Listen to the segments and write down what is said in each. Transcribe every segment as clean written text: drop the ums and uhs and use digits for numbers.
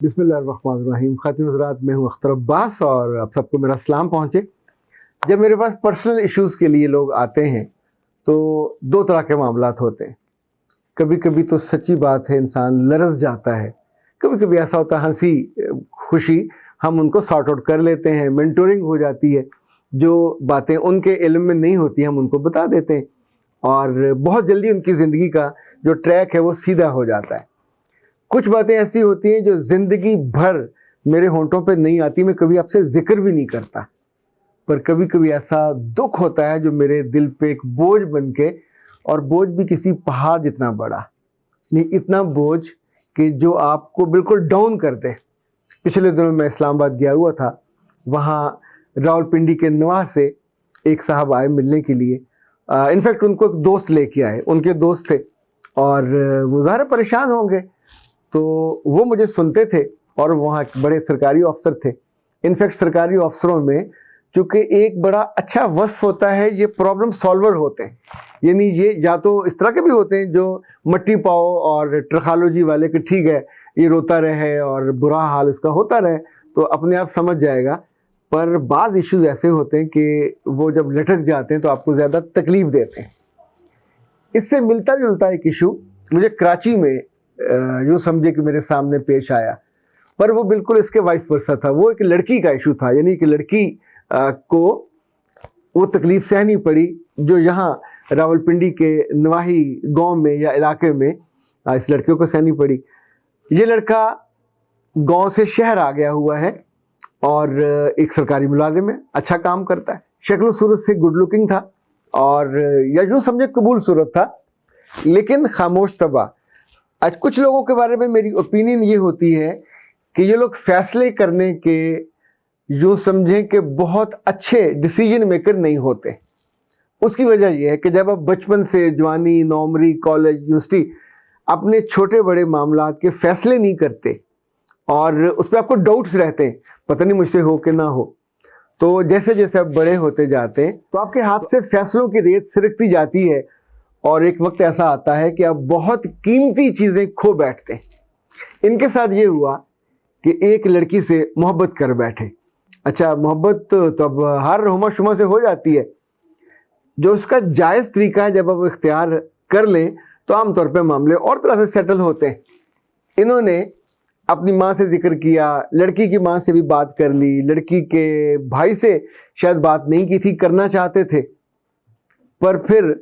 بسم اللہ الرحمن الرحیم. خاتون حضرات، میں ہوں اختر عباس اور آپ سب کو میرا سلام پہنچے. جب میرے پاس پرسنل ایشوز کے لیے لوگ آتے ہیں تو دو طرح کے معاملات ہوتے ہیں. کبھی کبھی تو سچی بات ہے انسان لرز جاتا ہے، کبھی کبھی ایسا ہوتا ہے ہنسی خوشی ہم ان کو سارٹ آؤٹ کر لیتے ہیں، مینٹورنگ ہو جاتی ہے، جو باتیں ان کے علم میں نہیں ہوتی ہم ان کو بتا دیتے ہیں اور بہت جلدی ان کی زندگی کا جو ٹریک ہے وہ سیدھا ہو جاتا ہے. کچھ باتیں ایسی ہوتی ہیں جو زندگی بھر میرے ہونٹوں پہ نہیں آتی، میں کبھی آپ سے ذکر بھی نہیں کرتا، پر کبھی کبھی ایسا دکھ ہوتا ہے جو میرے دل پہ ایک بوجھ بن کے، اور بوجھ بھی کسی پہاڑ جتنا بڑا نہیں، اتنا بوجھ کہ جو آپ کو بالکل ڈاؤن کر دے. پچھلے دنوں میں اسلام آباد گیا ہوا تھا، وہاں راولپنڈی کے نواح سے ایک صاحب آئے ملنے کے لیے. انفیکٹ ان کو ایک دوست لے کے آئے، ان کے دوست تھے اور وہ ظاہر پریشان ہوں گے، تو وہ مجھے سنتے تھے اور وہاں بڑے سرکاری افسر تھے. انفیکٹ سرکاری افسروں میں چونکہ ایک بڑا اچھا وصف ہوتا ہے، یہ پرابلم سالور ہوتے ہیں. یعنی یہ یا تو اس طرح کے بھی ہوتے ہیں جو مٹی پاؤ اور ٹرخالوجی والے کہ ٹھیک ہے یہ روتا رہے اور برا حال اس کا ہوتا رہے تو اپنے آپ سمجھ جائے گا. پر بعض ایشوز ایسے ہوتے ہیں کہ وہ جب لٹک جاتے ہیں تو آپ کو زیادہ تکلیف دیتے ہیں. اس سے ملتا جلتا ایک ایشو مجھے کراچی میں یوں سمجھے کہ میرے سامنے پیش آیا، پر وہ بالکل اس کے وائس ورثہ تھا. وہ ایک لڑکی کا ایشو تھا، یعنی کہ لڑکی کو وہ تکلیف سہنی پڑی جو یہاں راولپنڈی کے نواحی گاؤں میں یا علاقے میں اس لڑکیوں کو سہنی پڑی. یہ لڑکا گاؤں سے شہر آ گیا ہوا ہے اور ایک سرکاری ملازم ہے، اچھا کام کرتا ہے، شکل و صورت سے گڈ لکنگ تھا اور یا یوں سمجھے قبول صورت تھا، لیکن خاموش طبع. آج کچھ لوگوں کے بارے میں میری اوپینین یہ ہوتی ہے کہ یہ لوگ فیصلے کرنے کے یوں سمجھیں کہ بہت اچھے ڈیسیجن میکر نہیں ہوتے. اس کی وجہ یہ ہے کہ جب آپ بچپن سے جوانی، نوعمری، کالج، یونیورسٹی اپنے چھوٹے بڑے معاملات کے فیصلے نہیں کرتے اور اس پہ آپ کو ڈاؤٹس رہتے ہیں، پتہ نہیں مجھ سے ہو کہ نہ ہو. تو جیسے جیسے آپ بڑے ہوتے جاتے ہیں تو آپ کے ہاتھ سے فیصلوں کی ریت سرکتی جاتی ہے اور ایک وقت ایسا آتا ہے کہ آپ بہت قیمتی چیزیں کھو بیٹھتے ہیں. ان کے ساتھ یہ ہوا کہ ایک لڑکی سے محبت کر بیٹھے. اچھا محبت تو اب ہر رہما شما سے ہو جاتی ہے، جو اس کا جائز طریقہ ہے جب آپ اختیار کر لیں تو عام طور پہ معاملے اور طرح سے سیٹل ہوتے ہیں. انہوں نے اپنی ماں سے ذکر کیا، لڑکی کی ماں سے بھی بات کر لی، لڑکی کے بھائی سے شاید بات نہیں کی تھی، کرنا چاہتے تھے، پر پھر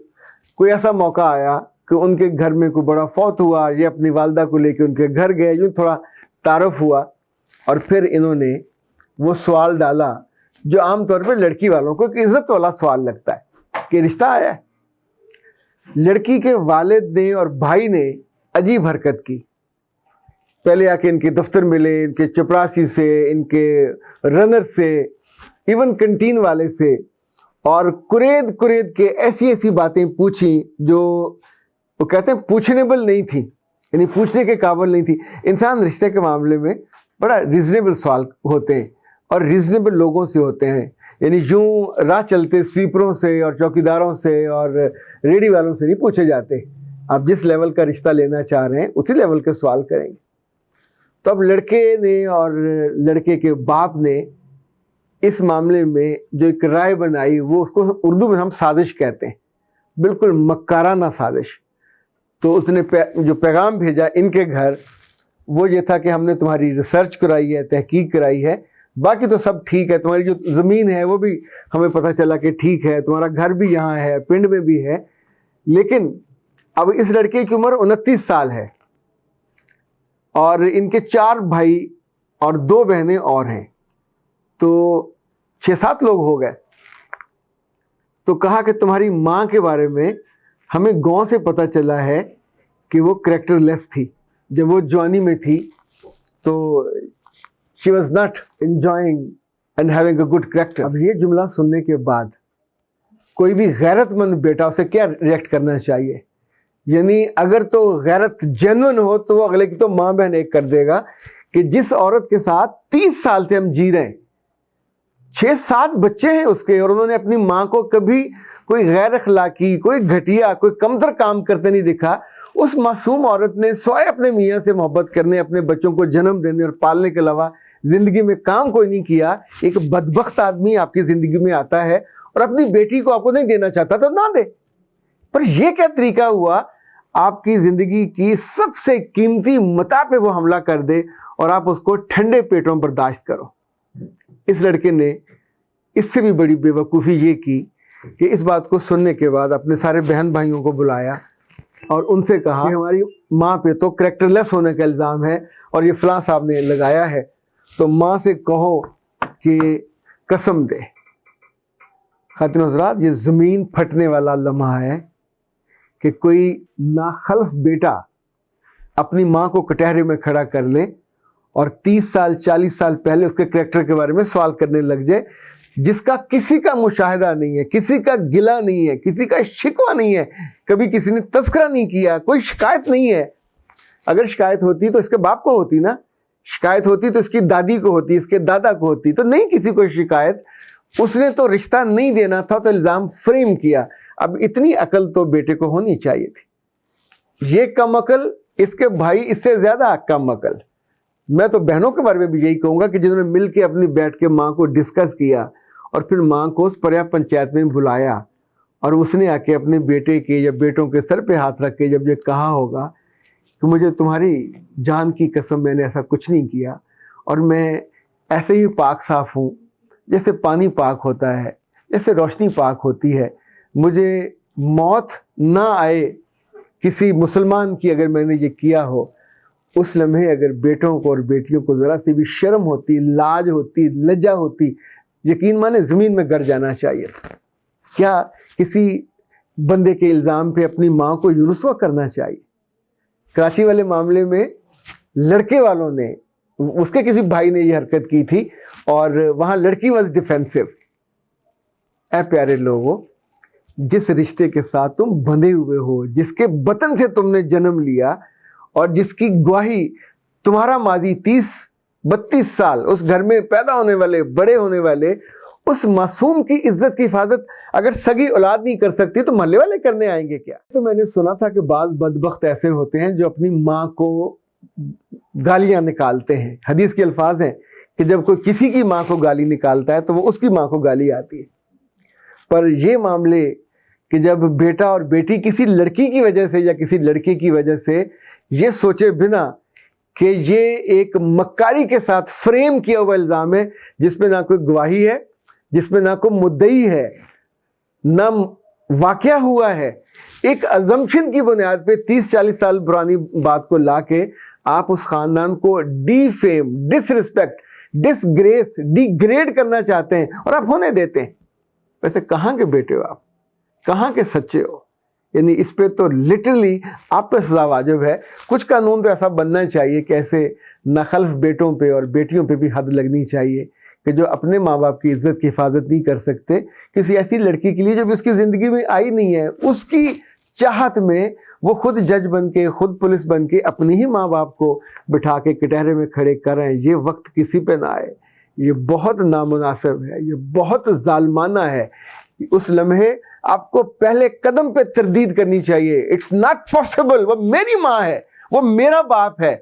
کوئی ایسا موقع آیا کہ ان کے گھر میں کوئی بڑا فوت ہوا، یہ اپنی والدہ کو لے کے ان کے گھر گئے، یوں تھوڑا تعارف ہوا اور پھر انہوں نے وہ سوال ڈالا جو عام طور پہ لڑکی والوں کو ایک عزت والا سوال لگتا ہے کہ رشتہ آیا ہے. لڑکی کے والد نے اور بھائی نے عجیب حرکت کی. پہلے آ کے ان کے دفتر ملے، ان کے چپراسی سے، ان کے رنر سے، ایون کنٹین والے سے، اور کرید کے ایسی ایسی باتیں پوچھیں جو وہ کہتے ہیں پوچھنیبل نہیں تھی، یعنی پوچھنے کے قابل نہیں تھی. انسان رشتے کے معاملے میں بڑا ریزنیبل سوال ہوتے ہیں اور ریزنیبل لوگوں سے ہوتے ہیں. یعنی یوں راہ چلتے سویپروں سے اور چوکیداروں سے اور ریڑھی والوں سے نہیں پوچھے جاتے. آپ جس لیول کا رشتہ لینا چاہ رہے ہیں اسی لیول کے سوال کریں گے. تو اب لڑکے نے اور لڑکے کے باپ نے اس معاملے میں جو ایک رائے بنائی، وہ اس کو اردو میں ہم سازش کہتے ہیں، بالکل مکارانہ سازش. تو اس نے جو پیغام بھیجا ان کے گھر وہ یہ تھا کہ ہم نے تمہاری ریسرچ کرائی ہے، تحقیق کرائی ہے، باقی تو سب ٹھیک ہے، تمہاری جو زمین ہے وہ بھی ہمیں پتہ چلا کہ ٹھیک ہے، تمہارا گھر بھی یہاں ہے، پنڈ میں بھی ہے، لیکن اب اس لڑکے کی عمر 29 سال ہے اور ان کے 4 بھائی اور 2 بہنیں اور ہیں، تو 6-7 لوگ ہو گئے. تو کہا کہ تمہاری ماں کے بارے میں ہمیں گاؤں سے پتہ چلا ہے کہ وہ کریکٹر لیس تھی. جب وہ جوانی میں تھی تو she was not enjoying and having a good character. اب یہ جملہ سننے کے بعد کوئی بھی غیرت مند بیٹا اسے کیا ریئیکٹ کرنا چاہیے؟ یعنی اگر تو غیرت جینون ہو تو وہ اگلے کی تو ماں بہن ایک کر دے گا کہ جس عورت کے ساتھ 30 سال سے ہم جی رہے ہیں، 6-7 بچے ہیں اس کے، اور انہوں نے اپنی ماں کو کبھی کوئی غیر اخلاقی، کوئی گھٹیا، کوئی کمتر کام کرتے نہیں دکھا. उस मासूम औरत ने सोए अपने मियाँ से मोहब्बत करने, अपने बच्चों को जन्म देने और पालने के अलावा जिंदगी में काम कोई नहीं किया। एक बदबख्त आदमी आपकी जिंदगी में आता है और अपनी बेटी को आपको नहीं देना चाहता तो ना दे। पर यह क्या तरीका हुआ, आपकी जिंदगी की सबसे कीमती मता पे वो हमला कर दे और आप उसको ठंडे पेटों बर्दाश्त करो। इस लड़के ने इससे भी बड़ी बेवकूफ़ी ये की कि इस बात को सुनने के बाद अपने सारे बहन भाइयों को बुलाया और उनसे कहा कि हमारी माँ पे तो करैक्टरलेस होने का इल्ज़ाम है और ये फलां साहब ने लगाया है, तो माँ से कहो कि कसम दे। खातिन हज़रात, ये ज़मीन फटने वाला लम्हा है कि कोई नाखल्फ बेटा अपनी माँ को कटहरे में खड़ा कर ले और 30 साल 40 साल पहले उसके करैक्टर के बारे में सवाल करने लग जाए, जिसका किसी का मुशाहिदा नहीं है, किसी का गिला नहीं है, किसी का शिकवा नहीं है, कभी किसी ने तस्करा नहीं किया, कोई शिकायत नहीं है। अगर शिकायत होती तो इसके बाप को होती ना, शिकायत होती तो इसकी दादी को होती, इसके दादा को होती, तो नहीं किसी को शिकायत। उसने तो रिश्ता नहीं देना था तो इल्ज़ाम फ्रेम किया। अब इतनी अकल तो बेटे को होनी चाहिए थी। ये कम अकल, इसके भाई इससे ज़्यादा कम अकल। मैं तो बहनों के बारे में भी यही कहूँगा कि जिन्होंने मिल के अपनी बैठ के माँ को डिस्कस किया और फिर माँ को उस पर्या पंचायत में बुलाया और उसने आके अपने बेटे के या बेटों के सर पे हाथ रख के जब ये कहा होगा कि मुझे तुम्हारी जान की कसम, मैंने ऐसा कुछ नहीं किया और मैं ऐसे ही पाक साफ़ हूँ जैसे पानी पाक होता है, जैसे रोशनी पाक होती है, मुझे मौत ना आए किसी मुसलमान की अगर मैंने ये किया हो। उस लम्हे अगर बेटों को और बेटियों को ज़रा सी भी शर्म होती, लाज होती, लज्जा होती, यकीन माने ज़मीन में गिर जाना चाहिए। क्या किसी बंदे के इल्ज़ाम पे अपनी माँ को रुसवा करना चाहिए? कराची वाले मामले में लड़के वालों ने, उसके किसी भाई ने ये हरकत की थी और वहाँ लड़की वाज डिफेंसिव। ऐ प्यारे लोगों, जिस रिश्ते के साथ तुम बंधे हुए हो, जिसके बतन से तुमने जन्म लिया और जिसकी गवाही तुम्हारा माजी 30-32 साल उस घर में पैदा होने वाले, बड़े होने वाले उस मासूम की इज्जत की हिफाजत अगर सगी औलाद नहीं कर सकती तो मोहल्ले वाले करने आएंगे क्या? तो मैंने सुना था कि बाज़ बदबख्त ऐसे होते हैं जो अपनी माँ को गालियाँ निकालते हैं। हदीस के अल्फाज हैं कि जब कोई किसी की माँ को गाली निकालता है तो वो उसकी माँ को गाली आती है। पर ये मामले कि जब बेटा और बेटी किसी लड़की की वजह से या किसी लड़के की वजह से ये सोचे बिना कि ये एक मक्कारी के साथ फ्रेम किया हुआ इल्ज़ाम है जिसमें ना कोई गवाही है, जिसमें ना कोई मुद्दई है, ना वाक़या हुआ है, एक अजम्पशन की बुनियाद पे 30-40 साल पुरानी बात को लाके आप उस ख़ानदान को डीफेम, डिसरिस्पेक्ट, डिसग्रेस, डिग्रेड करना चाहते हैं और आप होने देते हैं। वैसे कहाँ के बेटे हो आप, कहाँ के सच्चे हो? यानी इस पे तो लिटरली आप पे सज़ा वाजिब है। कुछ कानून तो ऐसा बनना चाहिए कि ऐसे नाखल्फ बेटों पे और बेटियों पे भी हद लगनी चाहिए कि जो अपने माँ बाप की इज़्ज़त की हिफाजत नहीं कर सकते, किसी ऐसी लड़की के लिए जो भी उसकी ज़िंदगी में आई नहीं है, उसकी चाहत में वो खुद जज बन के, खुद पुलिस बन के अपने ही माँ बाप को बिठा के कटहरे में खड़े कर रहे हैं। ये वक्त किसी पे ना आए, ये बहुत नामुनासिब है, ये बहुत जालमाना है। उस लम्हे आपको पहले कदम पे तरदीद करनी चाहिए। इट्स नॉट पॉसिबल, वो मेरी माँ है, वो मेरा बाप है,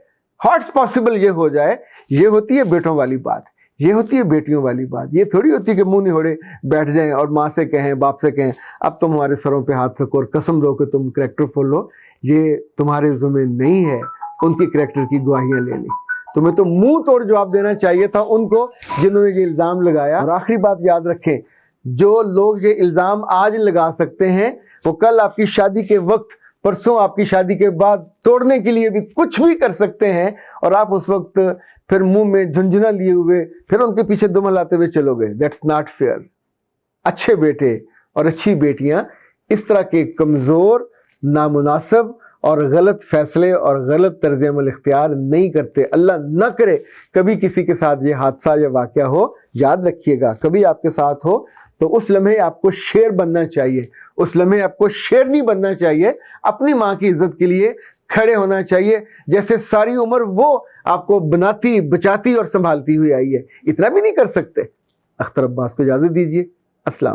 हाउ इट्स पॉसिबल ये हो जाए। ये होती है बेटों वाली बात, ये होती है बेटियों वाली बात। ये थोड़ी होती है कि मुंह निहोड़े बैठ जाएं और माँ से कहें, बाप से कहें अब तुम हमारे सरों पे हाथ रखो और कसम दो कि तुम करैक्टर फुल हो। ये तुम्हारे ज़िम्मे नहीं है उनकी करैक्टर की गवाहियाँ लेनी। तुम्हें तो मुंह तोड़ जवाब देना चाहिए था उनको जिन्होंने ये इल्ज़ाम लगाया। और आखिरी बात याद रखें, जो लोग ये इल्ज़ाम आज लगा सकते हैं वो कल आपकी शादी के वक्त, परसों आपकी शादी के बाद तोड़ने के लिए भी कुछ भी कर सकते हैं और आप उस वक्त फिर मुंह में झुंझुना लिए हुए फिर उनके पीछे दुम हिलाते हुए चलोगे। That's not fair. अच्छे बेटे और अच्छी बेटियां इस तरह के कमज़ोर, नामुनासिब और गलत फैसले और गलत तर्ज़ अमल इख्तियार नहीं करते। अल्लाह न करे कभी किसी के साथ ये हादसा या वाक़या हो। याद रखिएगा, कभी आपके साथ हो तो उस लम्हे आपको शेर बनना चाहिए, उस लम्हे आपको शेर नहीं बनना चाहिए। अपनी माँ की इज्जत के लिए खड़े होना चाहिए, जैसे सारी उम्र वो आपको बनाती, बचाती और संभालती हुई आई है। इतना भी नहीं कर सकते? अख्तर अब्बास को इजाज़त दीजिए। अस्सलाम।